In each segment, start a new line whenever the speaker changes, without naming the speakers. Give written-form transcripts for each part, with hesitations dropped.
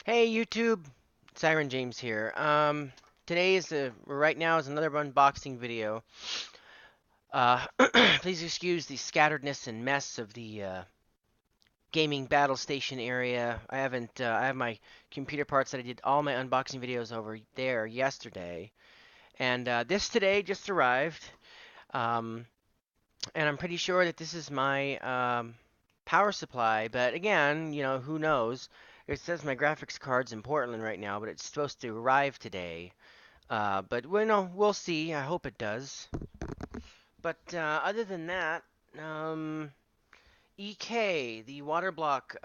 Hey YouTube, Siren James here. Today is right now is another unboxing video. Uh, Please excuse the scatteredness and mess of the gaming battle station area. I have my computer parts that I did all my unboxing videos over there yesterday, and this today just arrived. Um, and I'm pretty sure that this is my power supply. But again, who knows? It says my graphics card's in Portland right now, but it's supposed to arrive today. But we'll see. I hope it does. But other than that, um, EK, the water block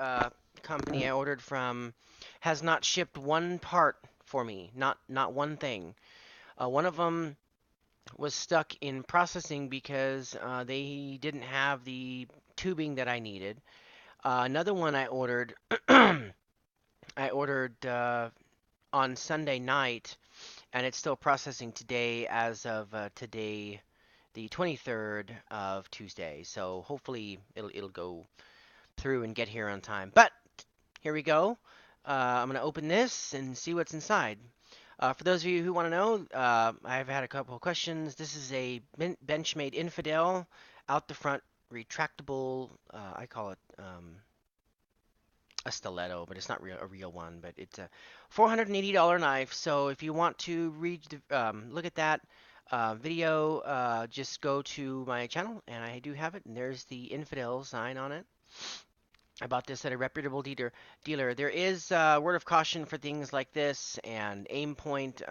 company I ordered from, has not shipped one part for me. Not one thing. One of them was stuck in processing because they didn't have the tubing that I needed. Another one I ordered, I ordered on Sunday night, and it's still processing today as of today, the 23rd of Tuesday. So hopefully it'll go through and get here on time. But here we go. I'm gonna open this and see what's inside. For those of you who want to know, I've had a couple of questions. This is a Benchmade Infidel out the front retractable. I call it a stiletto, but it's not a real one. But it's a $480 knife. So if you want to look at that video, just go to my channel, and I do have it. And there's the Infidel sign on it. I bought this at a reputable dealer. There is word of caution for things like this and aim point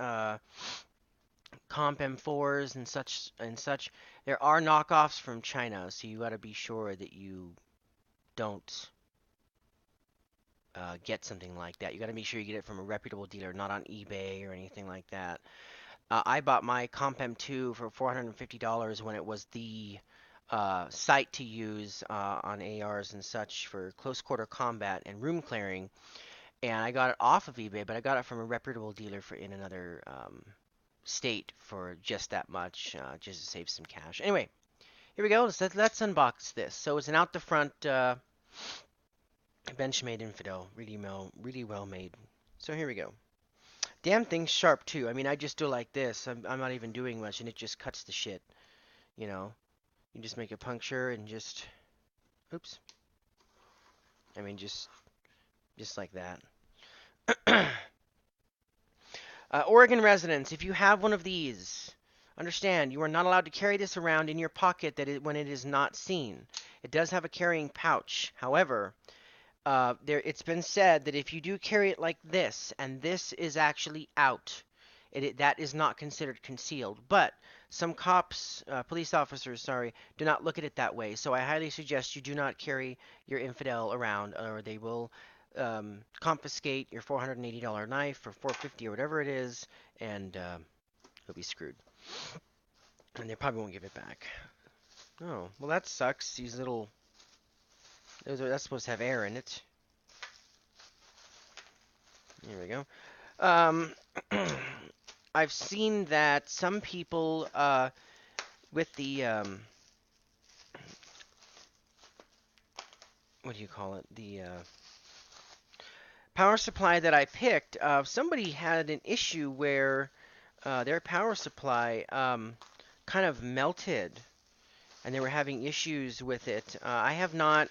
comp M4s and such. There are knockoffs from China, so you got to be sure that you don't get something like that. You got to make sure you get it from a reputable dealer, not on eBay or anything like that. I bought my Comp M2 for $450 when it was the sight to use on ARs and such for close quarter combat and room clearing. And I got it off of eBay, but I got it from a reputable dealer in another state for just that much, just to save some cash. Anyway, here we go. Let's unbox this. So it's an out the front Benchmade Infidel, really well made. So here we go. Damn thing's sharp too. I mean, I just do it like this. I'm not even doing much, and it just cuts the shit. You know, you just make a puncture and just, oops. I mean, just like that. Oregon residents, if you have one of these, understand you are not allowed to carry this around in your pocket when it is not seen. It does have a carrying pouch. However, it's been said that if you do carry it like this, and this is actually out, that is not considered concealed. But some police officers, sorry, do not look at it that way. So I highly suggest you do not carry your Infidel around, or they will confiscate your $480 knife or $450 or whatever it is, and you'll be screwed. And they probably won't give it back. Oh, well that sucks. That's supposed to have air in it. Here we go. Um, I've seen that some people with the what do you call it? The power supply that I picked. Somebody had an issue where their power supply kind of melted, and they were having issues with it. I have not,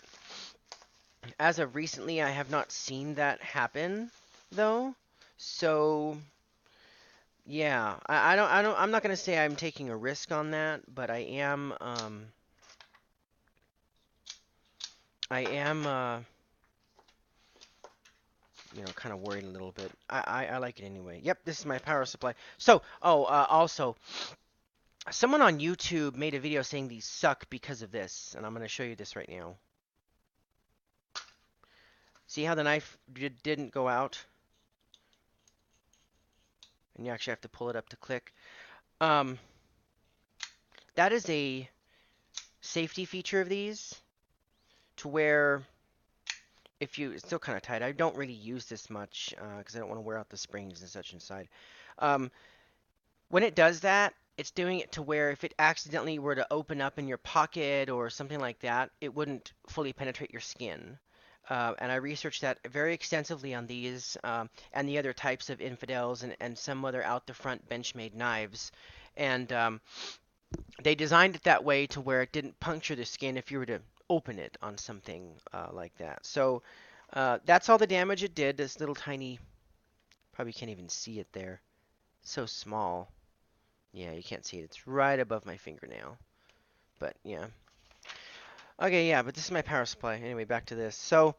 as of recently, I have not seen that happen though. So yeah, I'm not gonna say I'm taking a risk on that, but I am kind of worried a little bit. I like it anyway. Yep, this is my power supply. So, also, someone on YouTube made a video saying these suck because of this, and I'm gonna show you this right now. See how the knife didn't go out? And you actually have to pull it up to click. That is a safety feature of these, to where it's still kind of tight. I don't really use this much because I don't want to wear out the springs and such inside. When it does that, it's doing it to where if it accidentally were to open up in your pocket or something like that, it wouldn't fully penetrate your skin. and I researched that very extensively on these and the other types of infidels and some other out the front Benchmade knives. And they designed it that way to where it didn't puncture the skin if you were to open it on something like that. So that's all the damage it did. This little tiny, probably can't even see it there. It's so small. Yeah, you can't see it. It's right above my fingernail. But yeah. Okay, yeah, but this is my power supply. Anyway, back to this. So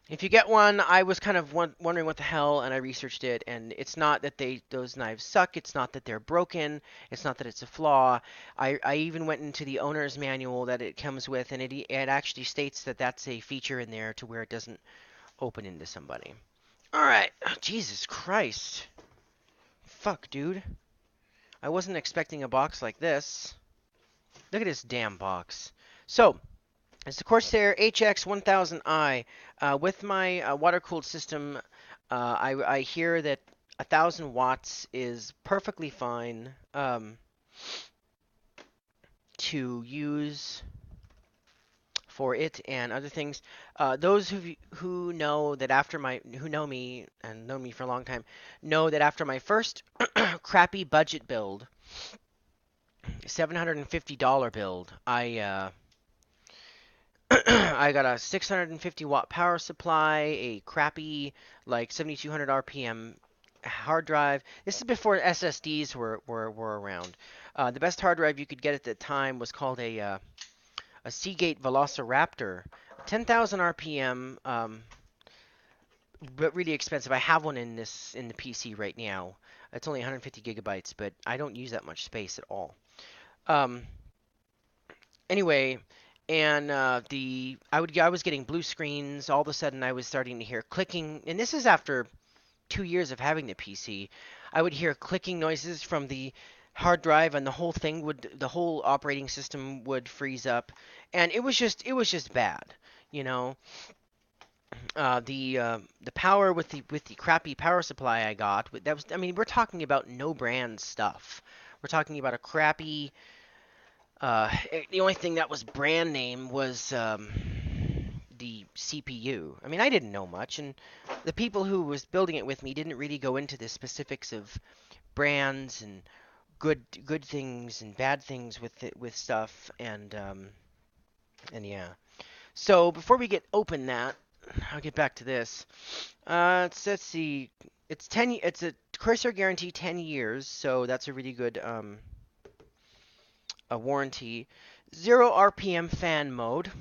if you get one, I was kind of wondering what the hell, and I researched it, and it's not that those knives suck. It's not that they're broken. It's not that it's a flaw. I even went into the owner's manual that it comes with, and it actually states that that's a feature in there to where it doesn't open into somebody. All right. Oh, Jesus Christ. Fuck, dude. I wasn't expecting a box like this. Look at this damn box. So, it's the Corsair HX1000i. With my water-cooled system, I hear that 1,000 watts is perfectly fine to use for it and other things. Those who know that who know me and known me for a long time know that after my first crappy budget build, $750 build, I got a 650 watt power supply, a crappy like 7200 RPM hard drive. This is before SSDs were around. The best hard drive you could get at the time was called a Seagate Velociraptor, 10,000 RPM, but really expensive. I have one in the PC right now. It's only 150 gigabytes, but I don't use that much space at all. Anyway, and I was getting blue screens. All of a sudden, I was starting to hear clicking, and this is after 2 years of having the PC. I would hear clicking noises from the hard drive, and the whole operating system would freeze up, and it was just bad, you know. The power with the crappy power supply I got, that was, I mean, we're talking about no brand stuff. We're talking about a crappy. The only thing that was brand name was the CPU. I mean, I didn't know much, and the people who was building it with me didn't really go into the specifics of brands and good things and bad things with stuff, and yeah. So before we open that, I'll get back to this. Let's see. It's a Corsair guarantee 10 years, so that's a really good a warranty. 0 RPM fan mode.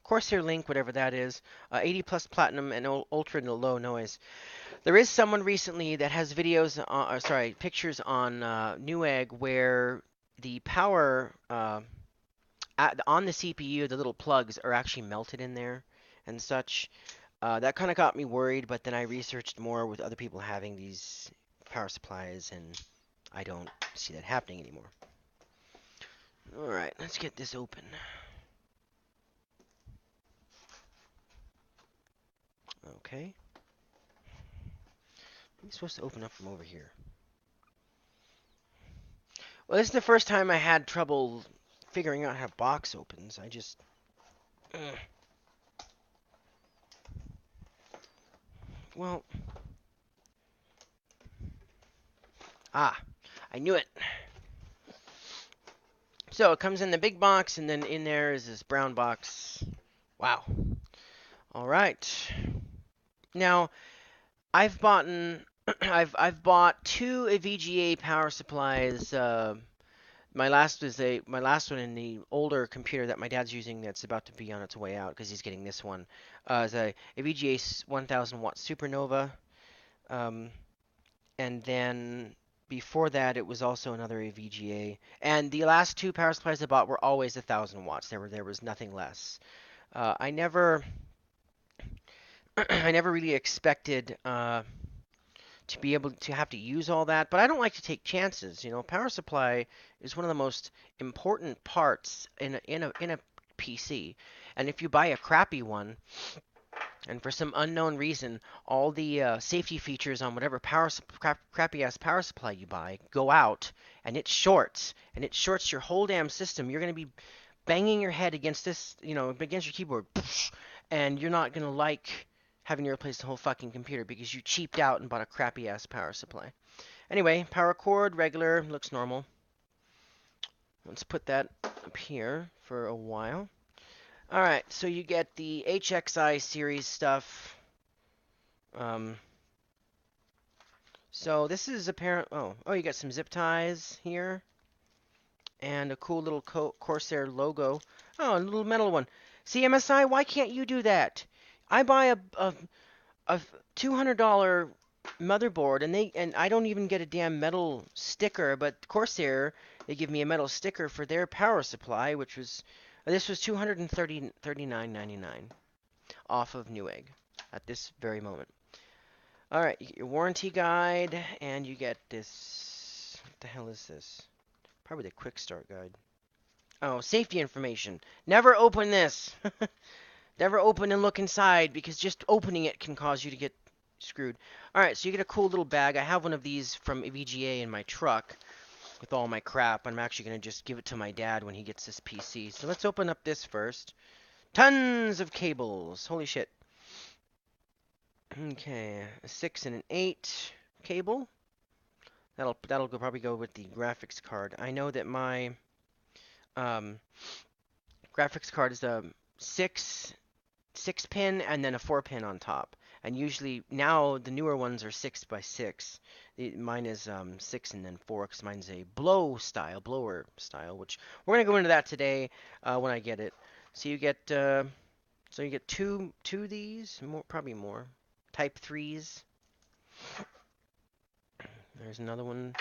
Corsair Link, whatever that is. 80 plus platinum and ultra low noise. There is someone recently that has videos, pictures on Newegg where the power on the CPU, the little plugs are actually melted in there and such. That kind of got me worried, but then I researched more with other people having these power supplies, and I don't see that happening anymore. Alright, let's get this open. Okay. I'm supposed to open up from over here. Well, this is the first time I had trouble figuring out how a box opens. I just... Well... I knew it. So it comes in the big box, and then in there is this brown box. Wow. All right. Now, I've bought two VGA power supplies. My last one in the older computer that my dad's using that's about to be on its way out because he's getting this one. Is a VGA 1000 watt Supernova. And then before that, it was also another VGA. And the last two power supplies I bought were always 1,000 watts. There was nothing less. I never really expected to be able to have to use all that, but I don't like to take chances. You know, power supply is one of the most important parts in a PC. And if you buy a crappy one, and for some unknown reason, all the safety features on whatever crappy ass power supply you buy go out, and it shorts your whole damn system, you're going to be banging your head against this, against your keyboard, and you're not gonna like having to replace the whole fucking computer because you cheaped out and bought a crappy ass power supply. Anyway, power cord, regular, looks normal. Let's put that up here for a while. Alright, so you get the HXI series stuff. So this is apparent. Oh, you got some zip ties here. And a cool little Corsair logo. Oh, a little metal one. See, MSI, why can't you do that? I buy a $200 motherboard, and I don't even get a damn metal sticker. But Corsair, they give me a metal sticker for their power supply, which was this was $239.99 off of Newegg at this very moment. All right, you get your warranty guide, and you get this. What the hell is this? Probably the quick start guide. Oh, safety information. Never open this. Never open and look inside because just opening it can cause you to get screwed. Alright, so you get a cool little bag. I have one of these from VGA in my truck with all my crap. I'm actually going to just give it to my dad when he gets this PC. So let's open up this first. Tons of cables. Holy shit. Okay, a 6 and an 8 cable. That'll probably go with the graphics card. I know that my graphics card is a 6 pin and then a 4 pin on top. And usually now the newer ones are 6x6. Mine is 6 and then 4 because mine's a blower style, which we're gonna go into that today when I get it. So you get two of these, probably more. Type 3s. There's another one.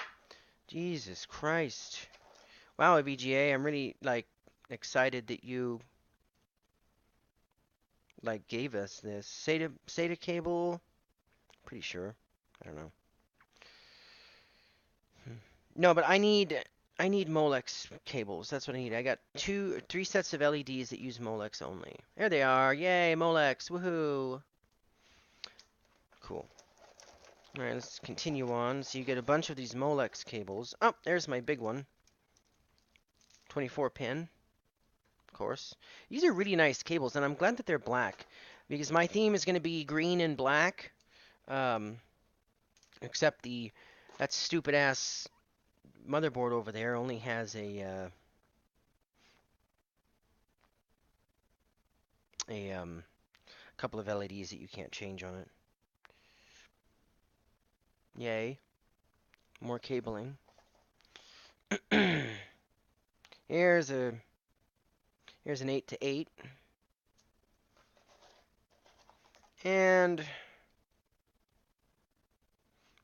Jesus Christ. Wow, VGA, I'm really excited that you gave us this SATA cable. Pretty sure. I don't know. No, but I need Molex cables. That's what I need. I got 3 sets of LEDs that use Molex only. There they are. Yay, Molex. Woohoo. Cool. Alright, let's continue on. So you get a bunch of these Molex cables. Oh, there's my big one. 24 pin. Of course. These are really nice cables, and I'm glad that they're black. Because my theme is going to be green and black. Except that stupid ass motherboard over there only has a couple of LEDs that you can't change on it. Yay. More cabling. Here's an 8 to 8. And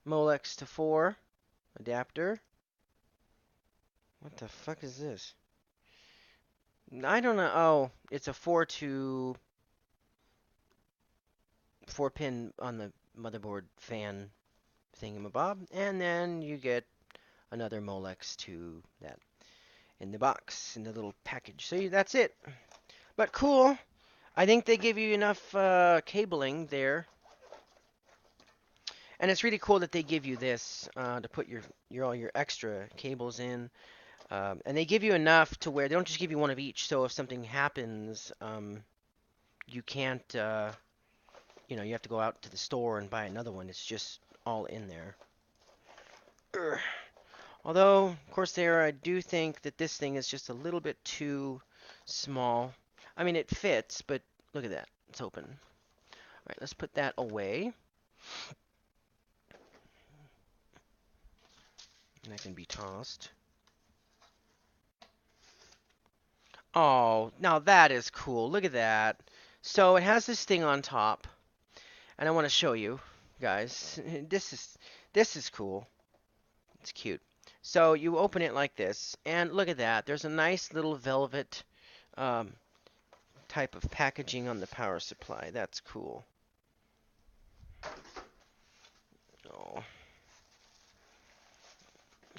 Molex to 4 adapter. What the fuck is this? I don't know. Oh, it's a 4 pin on the motherboard fan thingamabob. And then you get another Molex to that in the box, in the little package. So that's it. But cool. I think they give you enough cabling there. And it's really cool that they give you this to put all your extra cables in. And they give you enough to where they don't just give you one of each. So if something happens, you can't, you have to go out to the store and buy another one. It's just all in there. Although, Corsair, I do think that this thing is just a little bit too small. I mean, it fits, but look at that. It's open. All right, let's put that away. And that can be tossed. Oh, now that is cool. Look at that. So it has this thing on top. And I want to show you, guys. This is cool. It's cute. So you open it like this, and look at that. There's a nice little velvet type of packaging on the power supply. That's cool. Oh.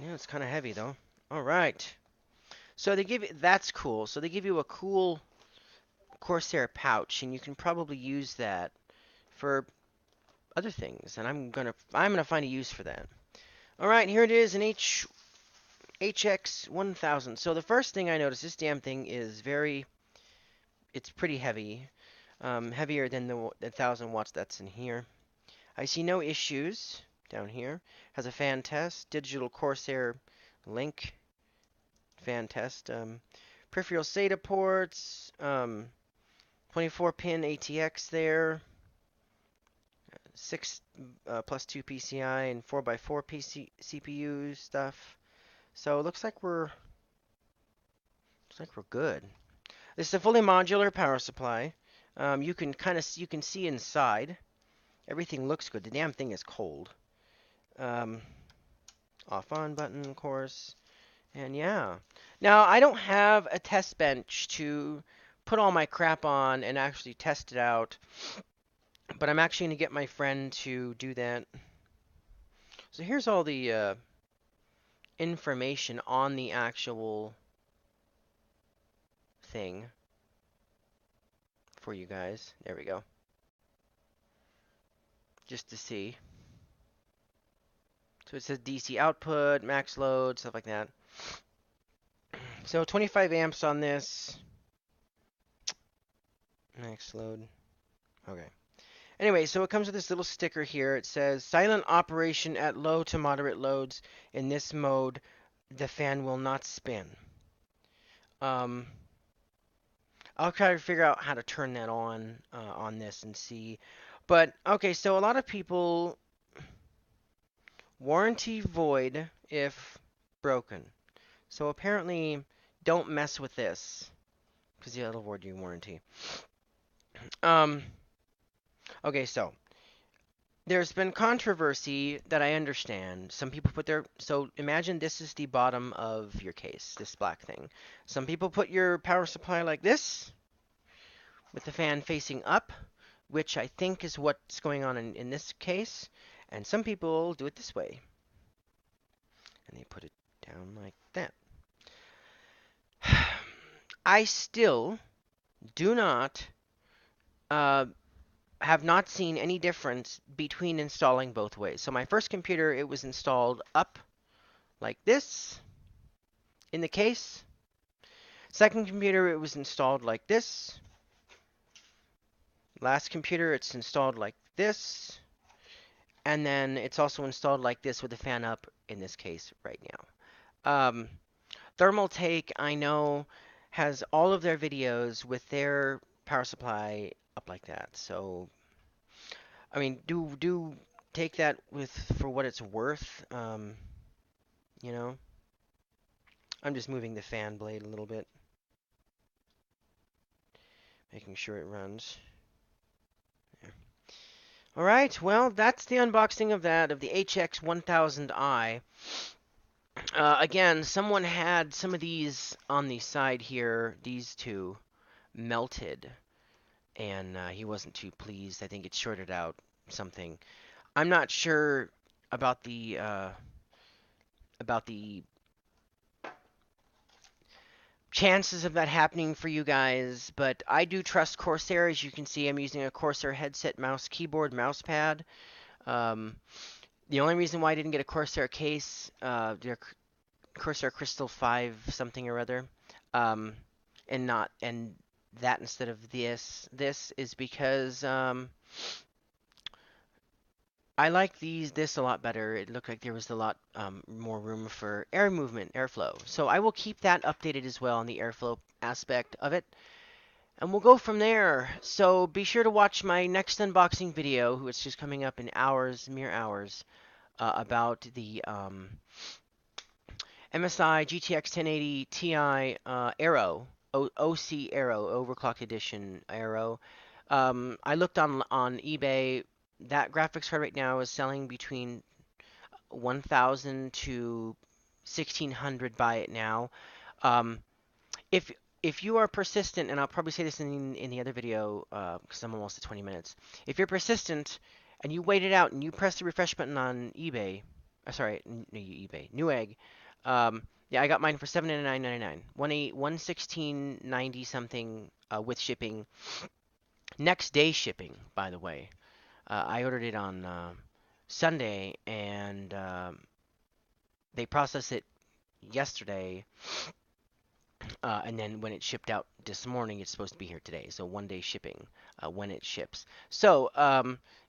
Yeah, it's kind of heavy though. All right. So they give you, that's cool. So they give you a cool Corsair pouch, and you can probably use that for other things. And I'm gonna find a use for that. All right, here it is, an HX1000. So the first thing I noticed, this damn thing is it's pretty heavy. heavier than the 1000 watts that's in here. I see no issues down here. Has a fan test, digital Corsair link, fan test, peripheral SATA ports, 24-pin ATX there, 6 plus 2 PCI and 4x4 CPU stuff. So it looks like we're good. This is a fully modular power supply. You can see inside. Everything looks good. The damn thing is cold. Off on button, of course. And yeah. Now, I don't have a test bench to put all my crap on and actually test it out, but I'm actually going to get my friend to do that. So here's all the information on the actual thing for you guys. There we go. Just to see. So it says DC output, max load, stuff like that. So 25 amps on this. Max load. Okay. Anyway, so it comes with this little sticker here. It says silent operation at low to moderate loads. In this mode, the fan will not spin. I'll try to figure out how to turn that on this and see. But okay, so a lot of people warranty void if broken. So apparently, don't mess with this because it'll void your warranty. Okay, so there's been controversy that I understand. Some people put their... So imagine this is the bottom of your case, this black thing. Some people put your power supply like this, with the fan facing up, which I think is what's going on in this case. And some people do it this way. And they put it down like that. I still do not... have not seen any difference between installing both ways. So my first computer, it was installed up like this in the case. Second computer, it was installed like this. Last computer, it's installed like this. And then it's also installed like this with the fan up in this case right now. Thermaltake, I know, has all of their videos with their power supply up like that. So I mean, do take that for what it's worth. You know, I'm just moving the fan blade a little bit, making sure it runs. There. All right, well, that's the unboxing of that, of the HX1000i. Again, someone had some of these on the side here, these two, melted, and he wasn't too pleased. I think it shorted out something. I'm not sure about the chances of that happening for you guys, but I do trust Corsair. As you can see, I'm using a Corsair headset, mouse, keyboard, mouse pad. The only reason why I didn't get a Corsair case, the Corsair Crystal 5 something or other, and that instead of this is because I like this a lot better. It looked like there was a lot more room for air movement, airflow. So I will keep that updated as well on the airflow aspect of it. And we'll go from there. So be sure to watch my next unboxing video, which is just coming up in hours, mere hours, about the MSI GTX 1080 Ti Aero, OC Aero, Overclocked Edition Aero. I looked on eBay. That graphics card right now is selling between 1,000 to 1,600. Buy it now. If you are persistent, and I'll probably say this in the other video because I'm almost at 20 minutes. If you're persistent and you wait it out and you press the refresh button on eBay, Newegg. Yeah, I got mine for $79.99. 116.90 something with shipping. Next day shipping, by the way. I ordered it on Sunday, and they processed it yesterday. And then when it shipped out this morning, it's supposed to be here today. So 1 day shipping when it ships. So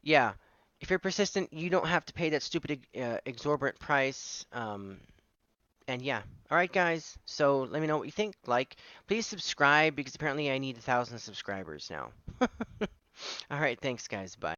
yeah, if you're persistent, you don't have to pay that stupid exorbitant price. And yeah, all right, guys. So let me know what you think. Like, please subscribe because apparently I need 1,000 subscribers now. All right, thanks, guys. Bye.